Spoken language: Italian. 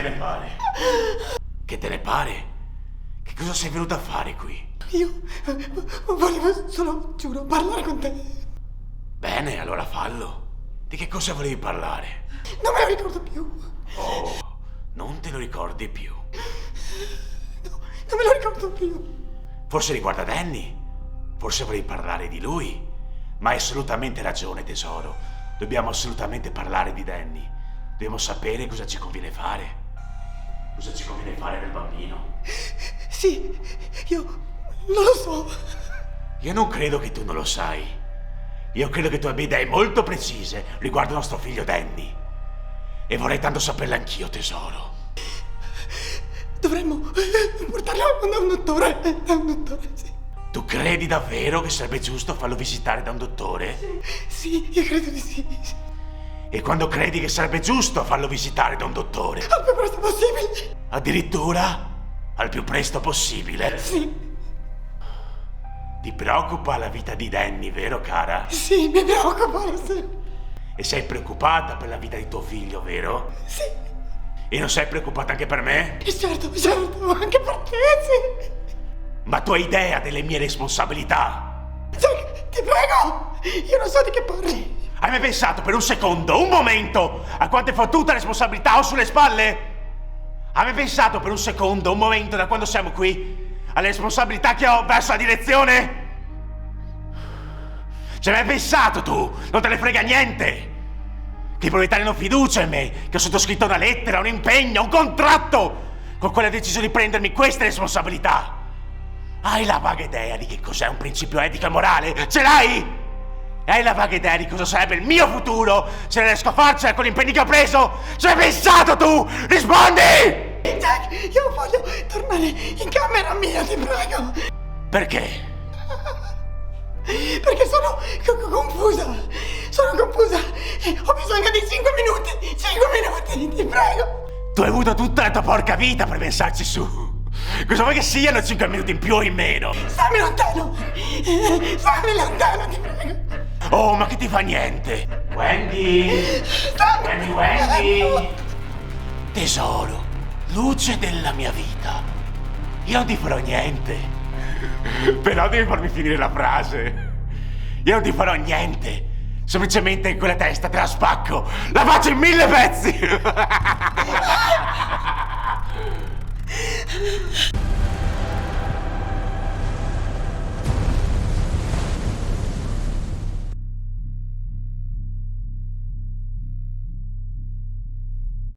te ne pare? Che te ne pare? Che cosa sei venuto a fare qui? Io volevo solo, giuro, parlare con te. Bene, allora fallo. Di che cosa volevi parlare? Non me lo ricordo più. Oh, non te lo ricordi più. No, non me lo ricordo più. Forse riguarda Danny. Forse volevi parlare di lui. Ma hai assolutamente ragione, tesoro. Dobbiamo assolutamente parlare di Danny. Dobbiamo sapere cosa ci conviene fare. Cosa ci conviene fare del bambino. Sì, io non lo so. Io non credo che tu non lo sai. Io credo che tu abbia idee molto precise riguardo nostro figlio Danny. E vorrei tanto saperle anch'io, tesoro. Dovremmo portarlo da un dottore. Da un dottore, sì. Tu credi davvero che sarebbe giusto farlo visitare da un dottore? Sì, io credo di sì. E quando credi che sarebbe giusto farlo visitare da un dottore? Al più presto possibile. Addirittura? Al più presto possibile? Sì. Ti preoccupa la vita di Danny, vero cara? Sì, mi preoccupa, sì. E sei preoccupata per la vita di tuo figlio, vero? Sì. E non sei preoccupata anche per me? Certo, anche per te, sì. Ma tu hai idea delle mie responsabilità? Jack, ti prego! Io non so di che parli. Hai mai pensato per un secondo, un momento, a quante fottuta responsabilità ho sulle spalle? Hai mai pensato per un secondo, un momento, da quando siamo qui, alle responsabilità che ho verso la direzione? Ci hai mai pensato tu? Non te ne frega niente! Che i proprietari hanno fiducia in me, che ho sottoscritto una lettera, un impegno, un contratto, con cui ho deciso di prendermi queste responsabilità. Hai la vaga idea di che cos'è un principio etico e morale? Ce l'hai? E hai la vaga idea di cosa sarebbe il mio futuro se non riesco a farcela con gli impegni che ho preso? Ci hai pensato tu? Rispondi! Jack, io voglio tornare in camera mia, ti prego. Perché? Perché sono confusa. Sono confusa. Ho bisogno di 5 minuti. 5 minuti, ti prego. Tu hai avuto tutta la tua porca vita per pensarci su. Cosa vuoi che siano 5 minuti in più o in meno? Stammi lontano. Stammi lontano, ti prego. Oh, ma che ti fa niente? Wendy! Stammi Wendy! Tesoro, luce della mia vita. Io non ti farò niente. Però devi farmi finire la frase. Io non ti farò niente. Semplicemente in quella testa te la spacco. La faccio in 1000 pezzi.